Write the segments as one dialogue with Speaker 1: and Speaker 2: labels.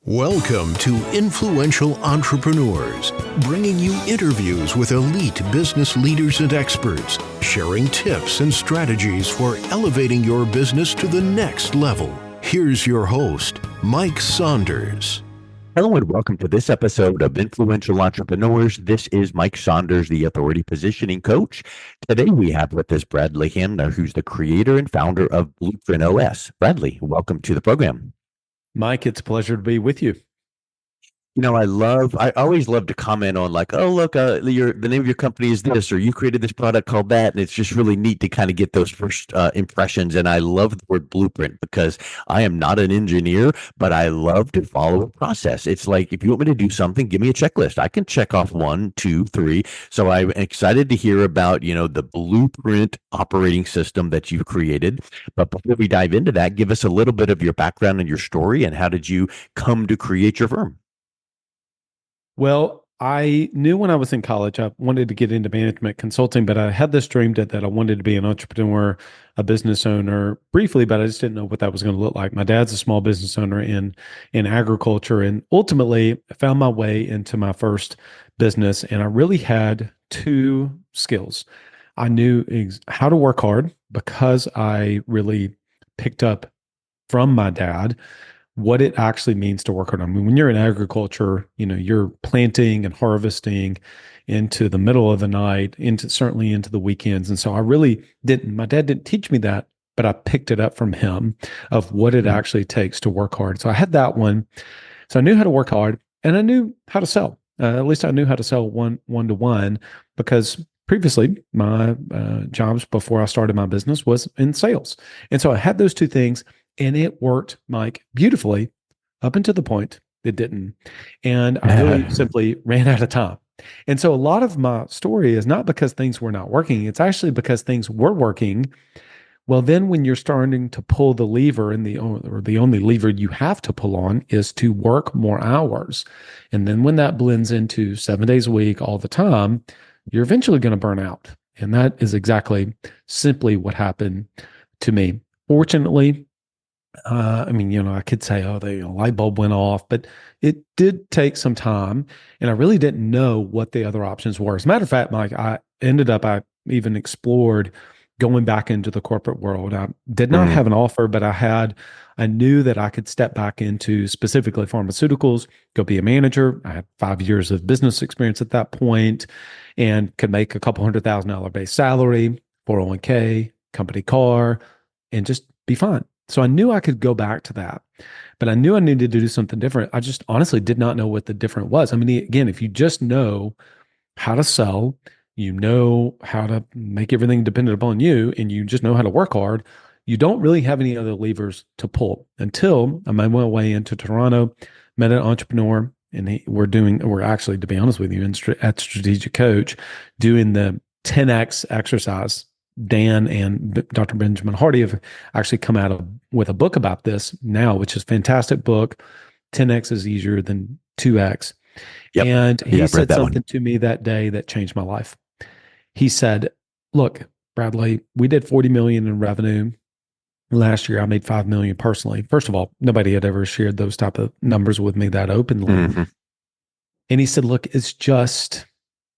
Speaker 1: Welcome to Influential Entrepreneurs, bringing you interviews with elite business leaders and experts, sharing tips and strategies for elevating your business to the next level. Here's your host, Mike Saunders.
Speaker 2: Hello and welcome to this episode of Influential Entrepreneurs. This is Mike Saunders, the Authority Positioning Coach. Today we have with us Bradley Hamner, who's the creator and founder of BlueprintOS. Bradley, welcome to the program.
Speaker 3: Mike, it's a pleasure to be with you.
Speaker 2: You know, I always love to comment on like, oh, look, the name of your company is this, or you created this product called that. And it's just really neat to kind of get those first impressions. And I love the word blueprint because I am not an engineer, but I love to follow a process. It's like, if you want me to do something, give me a checklist. I can check off 1, 2, 3. So I'm excited to hear about, the blueprint operating system that you've created. But before we dive into that, give us a little bit of your background and your story and how did you come to create your firm?
Speaker 3: Well, I knew when I was in college, I wanted to get into management consulting, but I had this dream that I wanted to be an entrepreneur, a business owner briefly, but I just didn't know what that was going to look like. My dad's a small business owner in agriculture, and ultimately I found my way into my first business, and I really had 2 skills. I knew how to work hard because I really picked up from my dad what it actually means to work hard. I mean, when you're in agriculture, you're planting and harvesting into the middle of the night, certainly into the weekends. And so my dad didn't teach me that, but I picked it up from him of what it actually takes to work hard. So I had that one. So I knew how to work hard and I knew how to sell. At least I knew how to sell one-to-one because previously my jobs before I started my business was in sales. And so I had those 2 things. And it worked, Mike, beautifully up until the point it didn't. And I really simply ran out of time. And so a lot of my story is not because things were not working. It's actually because things were working. Well, then when you're starting to pull the lever and the only lever you have to pull on is to work more hours. And then when that blends into 7 days a week all the time, you're eventually going to burn out. And that is exactly simply what happened to me. Fortunately, I could say, the light bulb went off, but it did take some time and I really didn't know what the other options were. As a matter of fact, Mike, I even explored going back into the corporate world. I did not have an offer, but I knew that I could step back into specifically pharmaceuticals, go be a manager. I had 5 years of business experience at that point and could make a couple $100,000 base salary, 401k, company car, and just be fine. So I knew I could go back to that, but I knew I needed to do something different. I just honestly did not know what the different was. I mean, again, if you just know how to sell, you know how to make everything dependent upon you, and you just know how to work hard, you don't really have any other levers to pull until I made my way into Toronto, met an entrepreneur, and we're actually, to be honest with you, at Strategic Coach, doing the 10X exercise. Dan and Dr. Benjamin Hardy have actually come out with a book about this now, which is a fantastic book. 10X is easier than 2X. Yep. And he said something to me that day that changed my life. He said, look, Bradley, we did 40 million in revenue. Last year, I made 5 million personally. First of all, nobody had ever shared those type of numbers with me that openly. Mm-hmm. And he said, look, it's just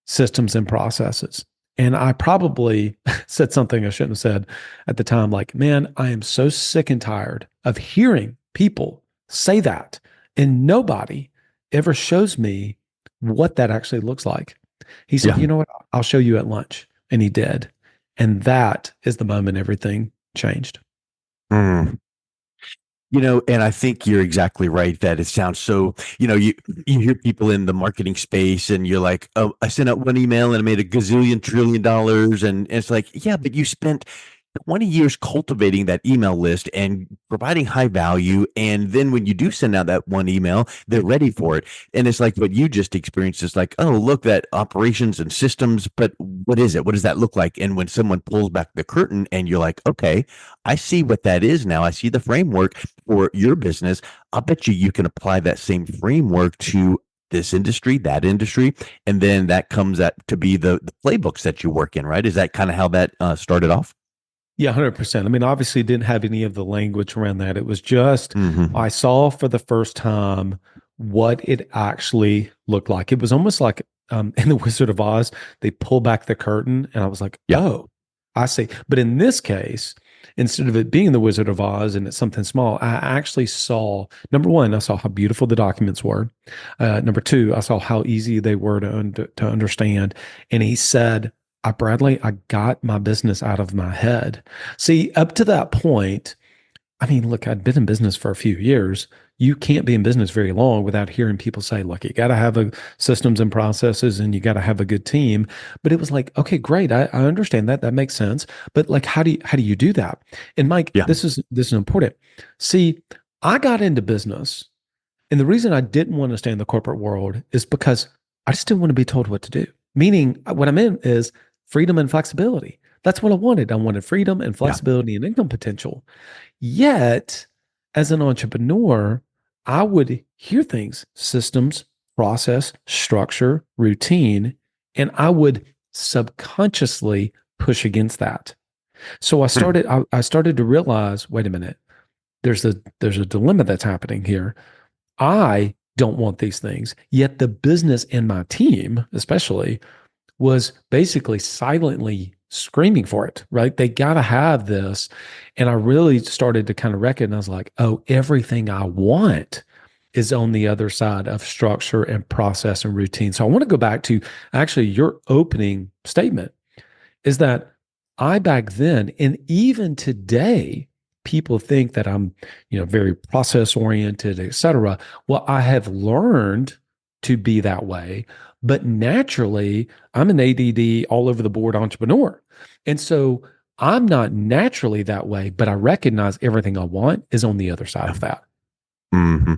Speaker 3: systems and processes. And I probably said something I shouldn't have said at the time, like, man, I am so sick and tired of hearing people say that. And nobody ever shows me what that actually looks like. He said, You know what? I'll show you at lunch. And he did. And that is the moment everything changed.
Speaker 2: And I think you're exactly right that it sounds so, you hear people in the marketing space and you're like, oh, I sent out one email and I made a gazillion trillion dollars. And it's like, yeah, but you spent 20 years cultivating that email list and providing high value. And then when you do send out that one email, they're ready for it. And it's like what you just experienced is like, oh, look, that operations and systems, but what is it? What does that look like? And when someone pulls back the curtain and you're like, okay, I see what that is now. I see the framework for your business. I'll bet you can apply that same framework to this industry, that industry. And then that comes to be the playbooks that you work in, right? Is that kind of how that started off?
Speaker 3: Yeah, 100%. I mean, obviously, it didn't have any of the language around that. It was just,
Speaker 2: Hmm.
Speaker 3: I saw for the first time what it actually looked like. It was almost like in The Wizard of Oz, they pull back the curtain, and I was like,
Speaker 2: Yeah.
Speaker 3: oh, I see. But in this case, instead of it being The Wizard of Oz and it's something small, I actually saw, number one, I saw how beautiful the documents were. Number two, I saw how easy they were to understand. And he said, Bradley, I got my business out of my head. See, up to that point, I mean, look, I'd been in business for a few years. You can't be in business very long without hearing people say, look, you got to have a systems and processes and you got to have a good team. But it was like, okay, great. I understand that. That makes sense. But like, how do you do that? And Mike,
Speaker 2: Yeah.
Speaker 3: this is important. See, I got into business, and the reason I didn't want to stay in the corporate world is because I just didn't want to be told what to do. Meaning, what I meant is freedom and flexibility. That's what I wanted. I wanted freedom and
Speaker 2: Yeah.
Speaker 3: flexibility and income potential. Yet, as an entrepreneur, I would hear things, systems, process, structure, routine, and I would subconsciously push against that. So
Speaker 2: Hmm.
Speaker 3: I started to realize, wait a minute, there's a dilemma that's happening here. I don't want these things, yet the business and my team, especially, was basically silently screaming for it, right? They got to have this. And I really started to kind of recognize like, oh, everything I want is on the other side of structure and process and routine. So I want to go back to actually your opening statement is that I back then and even today, people think that I'm, very process oriented, et cetera. Well, I have learned to be that way, but naturally, I'm an ADD all over the board entrepreneur. And so I'm not naturally that way, but I recognize everything I want is on the other side
Speaker 2: Yeah.
Speaker 3: of that.
Speaker 2: Hmm.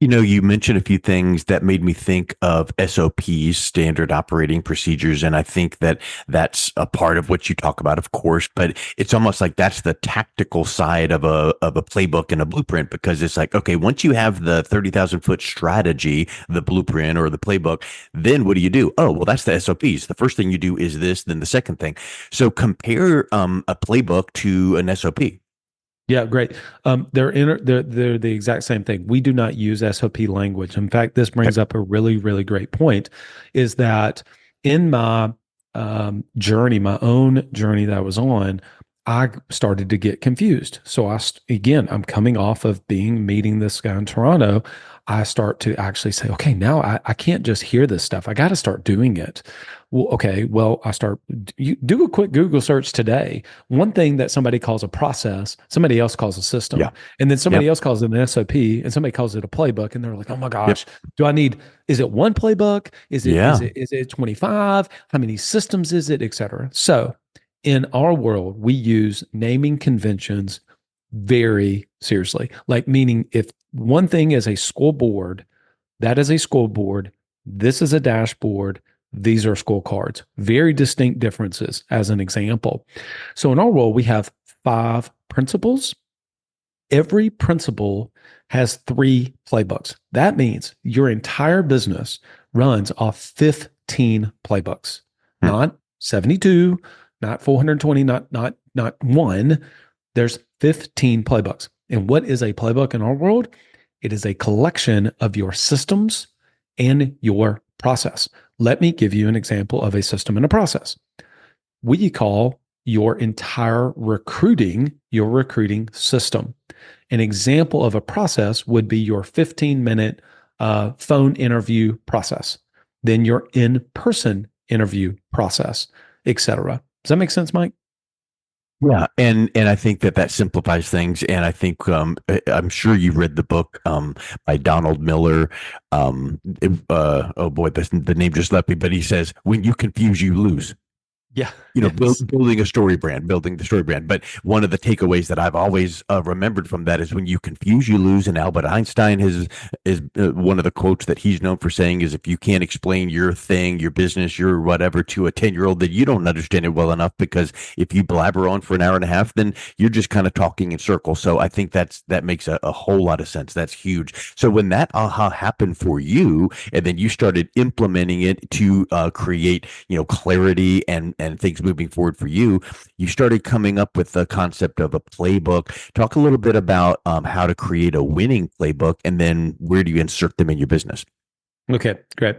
Speaker 2: You mentioned a few things that made me think of SOPs, standard operating procedures, and I think that that's a part of what you talk about, of course. But it's almost like that's the tactical side of a playbook and a blueprint, because it's like, okay, once you have the 30,000 foot strategy, the blueprint or the playbook, then what do you do? Oh, well, that's the SOPs. The first thing you do is this, then the second thing. So compare a playbook to an SOP.
Speaker 3: Yeah, great. They're the exact same thing. We do not use SOP language. In fact, this
Speaker 2: Okay.
Speaker 3: brings up a really, really great point, is that in my journey, my own journey that I was on, I started to get confused. So again, I'm coming off of meeting this guy in Toronto. I start to actually say, okay, now I can't just hear this stuff. I got to start doing it. Well, okay, well, you do a quick Google search today. One thing that somebody calls a process, somebody else calls a
Speaker 2: Yeah.
Speaker 3: system, and then somebody
Speaker 2: Yep.
Speaker 3: else calls it an SOP, and somebody calls it a playbook, and they're like, "Oh my
Speaker 2: Yep.
Speaker 3: gosh, is it one playbook?
Speaker 2: Yeah.
Speaker 3: Is it 25? How many systems is it, et cetera?" So, in our world, we use naming conventions very seriously. Like meaning if one thing is a scoreboard, that is a scoreboard, this is a dashboard, these are scorecards. Very distinct differences as an example. So in our world, we have 5 principles. Every principle has 3 playbooks. That means your entire business runs off 15 playbooks,
Speaker 2: Hmm.
Speaker 3: not 72, not 420, not one. There's 15 playbooks. And what is a playbook in our world? It is a collection of your systems and your process. Let me give you an example of a system and a process. We call your entire recruiting your recruiting system. An example of a process would be your 15-minute phone interview process, then your in-person interview process, etc. Does that make sense, Mike?
Speaker 2: Yeah, and I think that simplifies things, and I think I'm sure you read the book by Donald Miller. Oh boy, the name just left me, but he says, "When you confuse, you lose."
Speaker 3: Yeah. Yes.
Speaker 2: Building a story brand, building the story brand. But one of the takeaways that I've always remembered from that is when you confuse, you lose. And Albert Einstein is one of the quotes that he's known for saying is, if you can't explain your thing, your business, your whatever to a 10-year-old, then you don't understand it well enough, because if you blabber on for an hour and a half, then you're just kind of talking in circles. So I think that makes a whole lot of sense. That's huge. So when that aha happened for you, and then you started implementing it to create clarity and things moving forward for you, you started coming up with the concept of a playbook. Talk a little bit about how to create a winning playbook, and then where do you insert them in your business?
Speaker 3: Okay, great.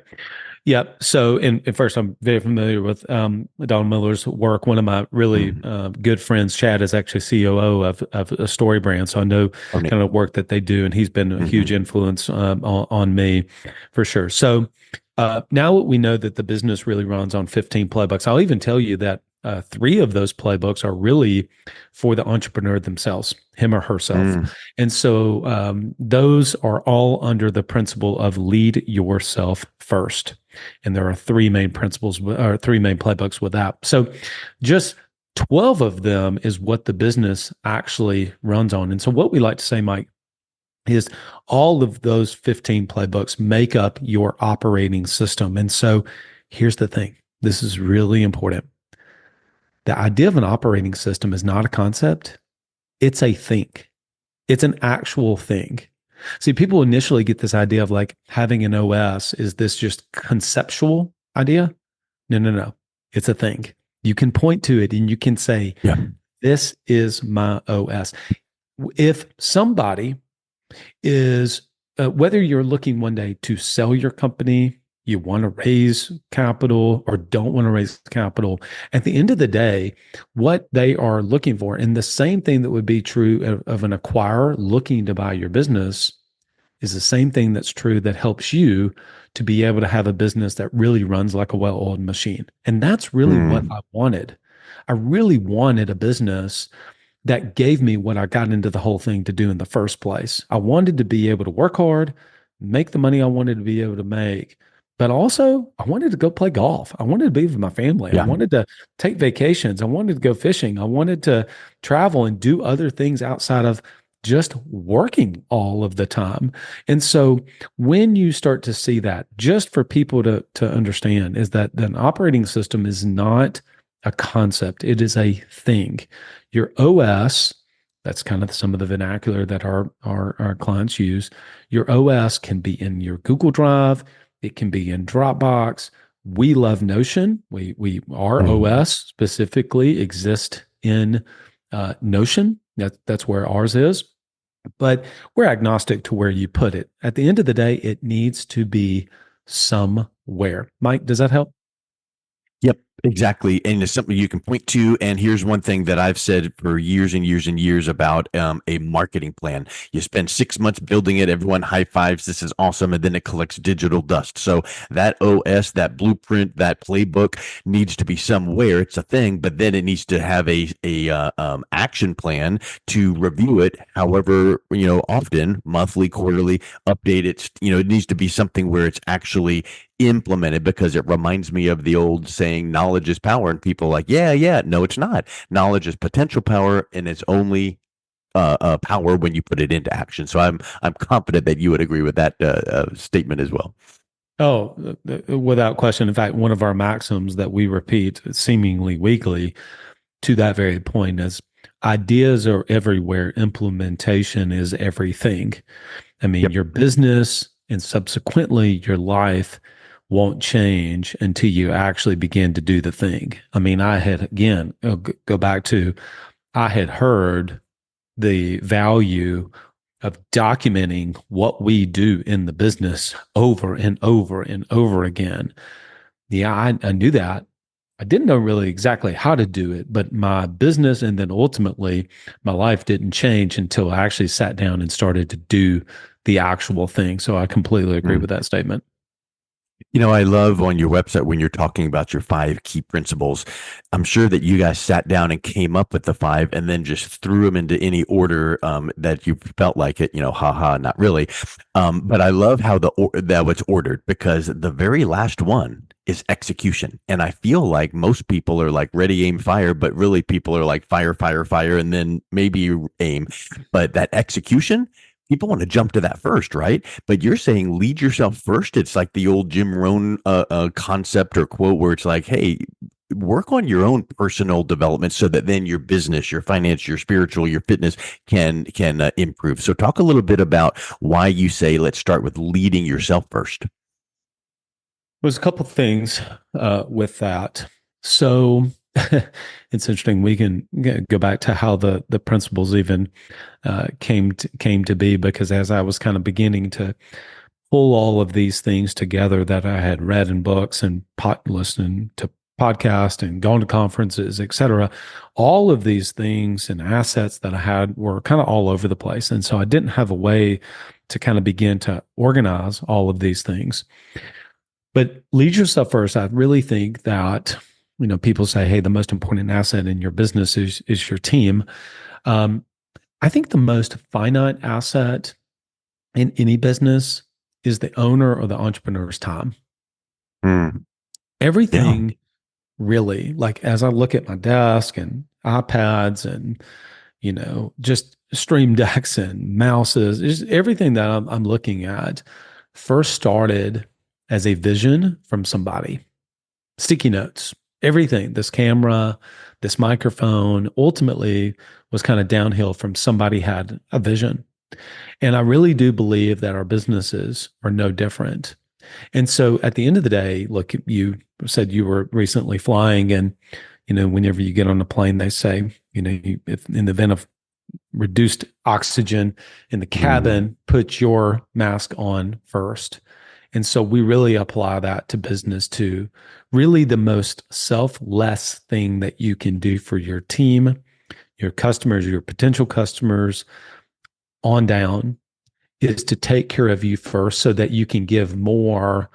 Speaker 3: Yeah. So, and first, I'm very familiar with Don Miller's work. One of my really
Speaker 2: Mhm.
Speaker 3: good friends, Chad, is actually COO of a Story Brand. So I know
Speaker 2: Oh, neat.
Speaker 3: kind of work that they do, and he's been a huge
Speaker 2: Mhm.
Speaker 3: influence on me for sure. So now we know that the business really runs on 15 playbooks. I'll even tell you that three of those playbooks are really for the entrepreneur themselves, him or herself.
Speaker 2: Mm.
Speaker 3: And so those are all under the principle of lead yourself first. And there are three main principles or three main playbooks with that. So just 12 of them is what the business actually runs on. And so what we like to say, Mike, is all of those 15 playbooks make up your operating system. And so here's the thing. This is really important. The idea of an operating system is not a concept. It's a thing. It's an actual thing. See, people initially get this idea of like having an OS. Is this just conceptual idea? No, no, no. It's a thing. You can point to it and you can say,
Speaker 2: Yeah.
Speaker 3: this is my OS. If somebody is, whether you're looking one day to sell your company, you want to raise capital or don't want to raise capital, at the end of the day, what they are looking for, and the same thing that would be true of an acquirer looking to buy your business, is the same thing that's true that helps you to be able to have a business that really runs like a well-oiled machine. And that's really what
Speaker 2: Mm.
Speaker 3: I wanted. I really wanted a business that gave me what I got into the whole thing to do in the first place. I wanted to be able to work hard, make the money I wanted to be able to make, but also I wanted to go play golf. I wanted to be with my family. I
Speaker 2: Yeah.
Speaker 3: wanted to take vacations. I wanted to go fishing. I wanted to travel and do other things outside of just working all of the time. And so when you start to see that, just for people to understand, is that an operating system is not a concept, it is a thing. Your OS, that's kind of some of the vernacular that our clients use. Your OS can be in your Google Drive, it can be in Dropbox. We love Notion. Our
Speaker 2: Mm.
Speaker 3: OS specifically exists in Notion. That's where ours is. But we're agnostic to where you put it. At the end of the day, it needs to be somewhere. Mike, does that help?
Speaker 2: Yep, exactly. And it's something you can point to. And here's one thing that I've said for years and years and years about a marketing plan. You spend 6 months building it, everyone high fives, this is awesome, and then it collects digital dust. So that OS, that blueprint, that playbook needs to be somewhere. It's a thing, but then it needs to have a action plan to review it. However, often, monthly, quarterly, update it. It needs to be something where it's actually implemented, because it reminds me of the old saying, knowledge is power. And people are like, yeah, no, it's not. Knowledge is potential power, and it's only power when you put it into action. So I'm confident that you would agree with that statement as well.
Speaker 3: Oh, without question. In fact, one of our maxims that we repeat seemingly weekly to that very point is ideas are everywhere. Implementation is everything. I mean,
Speaker 2: Yep.
Speaker 3: your business and subsequently your life won't change until you actually begin to do the thing. I mean, I had, again, go back to, I had heard the value of documenting what we do in the business over and over and over again. Yeah, I knew that. I didn't know really exactly how to do it, but my business and then ultimately my life didn't change until I actually sat down and started to do the actual thing. So I completely agree with that statement.
Speaker 2: I love on your website when you're talking about your 5 key principles. I'm sure that you guys sat down and came up with the five and then just threw them into any order that you felt like it. Haha, not really. But I love how that was ordered, because the very last one is execution. And I feel like most people are like ready, aim, fire, but really people are like fire, fire, fire, and then maybe aim. But that execution, people want to jump to that first, right? But you're saying lead yourself first. It's like the old Jim Rohn concept or quote, where it's like, hey, work on your own personal development so that then your business, your finance, your spiritual, your fitness can improve. So talk a little bit about why you say let's start with leading yourself first.
Speaker 3: There's a couple things with that. So it's interesting. We can go back to how the principles even came to be, because as I was kind of beginning to pull all of these things together that I had read in books and listening to podcasts and going to conferences, et cetera, all of these things and assets that I had were kind of all over the place. And so I didn't have a way to kind of begin to organize all of these things. But lead yourself first. I really think that, people say, hey, the most important asset in your business is your team. I think the most finite asset in any business is the owner or the entrepreneur's time.
Speaker 2: Mm.
Speaker 3: Everything really, like as I look at my desk and iPads and, just stream decks and mouses, just everything that I'm looking at first started as a vision from somebody. Sticky notes, everything, this camera, this microphone, ultimately was kind of downhill from somebody had a vision. And I really do believe that our businesses are no different. And so at the end of the day, look, you said you were recently flying, and, whenever you get on a plane, they say, if in the event of reduced oxygen in the cabin, put your mask on first. And so we really apply that to business too. Really the most selfless thing that you can do for your team, your customers, your potential customers on down, is to take care of you first so that you can give more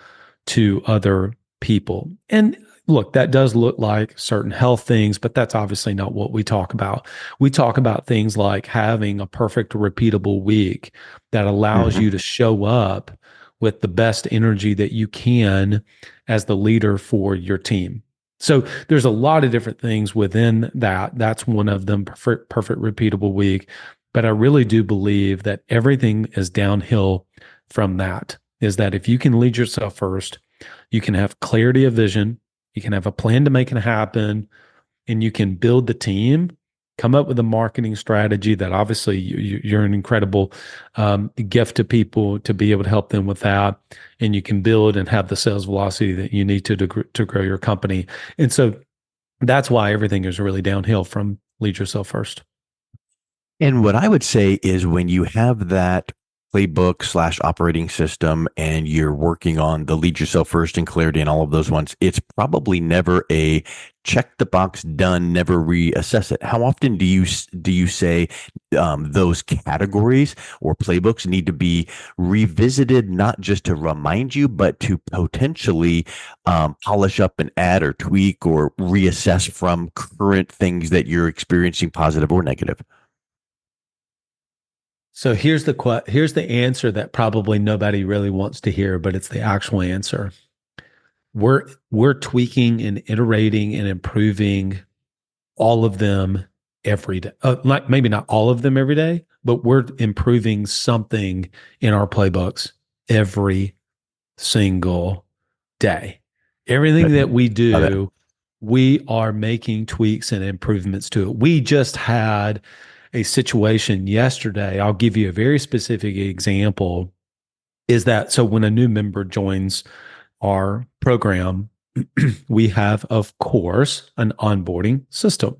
Speaker 3: to other people. And look, that does look like certain health things, but that's obviously not what we talk about. We talk about things like having a perfect, repeatable week that allows you to show up with the best energy that you can as the leader for your team. So there's a lot of different things within that. That's one of them, perfect, repeatable week. But I really do believe that everything is downhill from that, is that if you can lead yourself first, you can have clarity of vision, you can have a plan to make it happen, and you can build the team, come up with a marketing strategy that obviously you're an incredible gift to people to be able to help them with that. And you can build and have the sales velocity that you need to grow your company. And so that's why everything is really downhill from lead yourself first.
Speaker 2: And what I would say is when you have that playbook / operating system and you're working on the lead yourself first and clarity and all of those ones, it's probably never a check the box done, never reassess it. How often do you say those categories or playbooks need to be revisited, not just to remind you, but to potentially polish up and add or tweak or reassess from current things that you're experiencing, positive or negative?
Speaker 3: So here's the answer that probably nobody really wants to hear, but it's the actual answer. We're tweaking and iterating and improving all of them every day. Like maybe not all of them every day, but we're improving something in our playbooks every single day. Everything that we do, we are making tweaks and improvements to it. We just had a situation yesterday. I'll give you a very specific example, is that so when a new member joins our program, we have, of course, an onboarding system.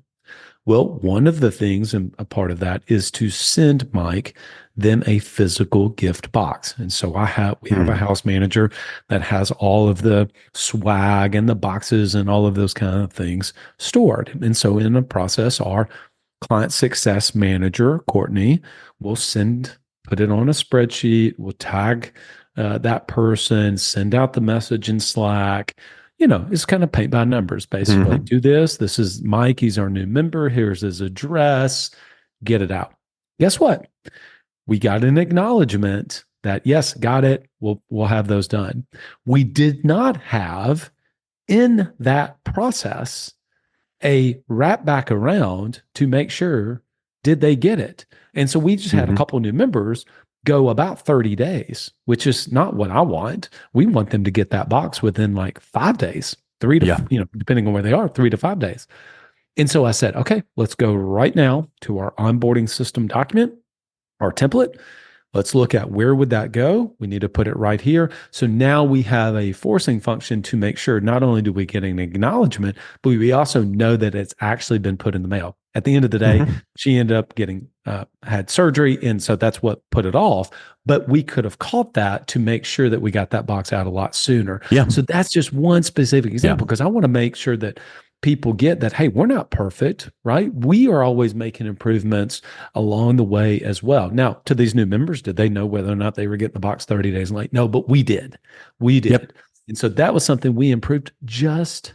Speaker 3: Well, one of the things, and a part of that, is to send Mike them a physical gift box. And so we have a house manager that has all of the swag and the boxes and all of those kind of things stored. And so in the process, our client success manager, Courtney, will put it on a spreadsheet, will tag that person, send out the message in Slack. It's kind of paint by numbers, basically. Do this. This is Mike. He's our new member. Here's his address. Get it out. Guess what? We got an acknowledgement that, yes, got it. We'll have those done. We did not have in that process a wrap back around to make sure, did they get it? And so we just had a couple new members go about 30 days, which is not what I want. We want them to get that box within like 5 days, depending on where they are, 3 to 5 days. And so I said, okay, let's go right now to our onboarding system document, our template. Let's look at where would that go? We need to put it right here. So now we have a forcing function to make sure not only do we get an acknowledgement, but we also know that it's actually been put in the mail. At the end of the day, she ended up getting had surgery, and so that's what put it off. But we could have caught that to make sure that we got that box out a lot sooner.
Speaker 2: Yeah.
Speaker 3: So that's just one specific example, because I want to make sure that people get that, hey, we're not perfect, right? We are always making improvements along the way as well. Now, to these new members, did they know whether or not they were getting the box 30 days late? No, but we did. We did.
Speaker 2: Yep.
Speaker 3: And so that was something we improved just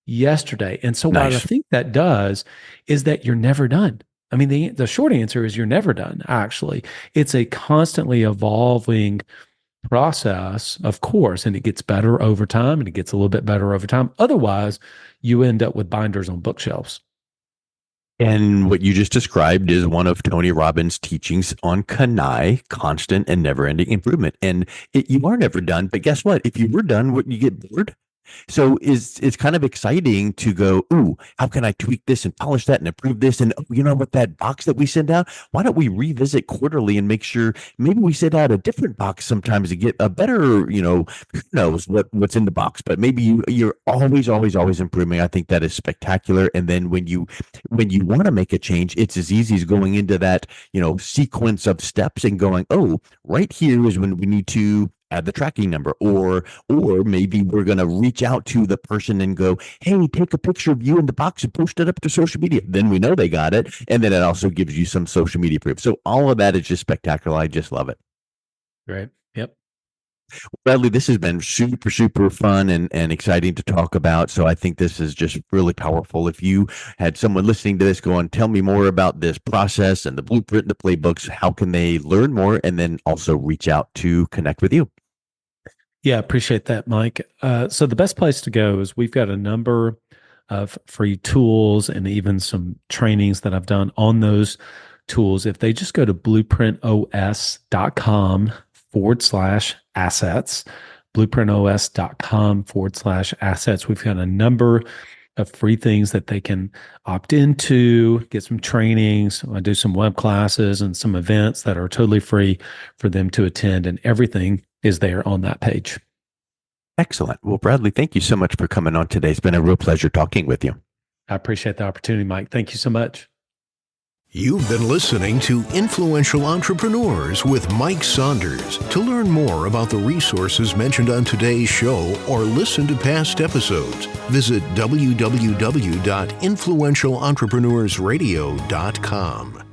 Speaker 3: yesterday. And so what I think that does is that you're never done. I mean, the short answer is you're never done, actually. It's a constantly evolving process, of course, and it gets better over time, and it gets a little bit better over time. Otherwise, you end up with binders on bookshelves.
Speaker 2: And what you just described is one of Tony Robbins' teachings on Kanai, constant and never-ending improvement. And you are never done, but guess what? If you were done, wouldn't you get bored? So it's kind of exciting to go, ooh, how can I tweak this and polish that and improve this? And you know what, that box that we send out, why don't we revisit quarterly and make sure maybe we send out a different box sometimes to get a better, who knows what's in the box, but maybe you're always improving. I think that is spectacular. And then when you want to make a change, it's as easy as going into that, sequence of steps and going, oh, right here is when we need to add the tracking number, or maybe we're going to reach out to the person and go, hey, take a picture of you in the box and post it up to social media. Then we know they got it. And then it also gives you some social media proof. So all of that is just spectacular. I just love it.
Speaker 3: Right. Yep.
Speaker 2: Bradley, this has been super, super fun and exciting to talk about. So I think this is just really powerful. If you had someone listening to this going, tell me more about this process and the blueprint and the playbooks, how can they learn more and then also reach out to connect with you?
Speaker 3: Yeah, appreciate that, Mike. So the best place to go is we've got a number of free tools and even some trainings that I've done on those tools. If they just go to BlueprintOS.com/assets, BlueprintOS.com/assets, we've got a number of free things that they can opt into, get some trainings. I do some web classes and some events that are totally free for them to attend, and everything is there on that page.
Speaker 2: Excellent. Well, Bradley, thank you so much for coming on today. It's been a real pleasure talking with you.
Speaker 3: I appreciate the opportunity, Mike. Thank you so much.
Speaker 1: You've been listening to Influential Entrepreneurs with Mike Saunders. To learn more about the resources mentioned on today's show or listen to past episodes, visit www.influentialentrepreneurssradio.com.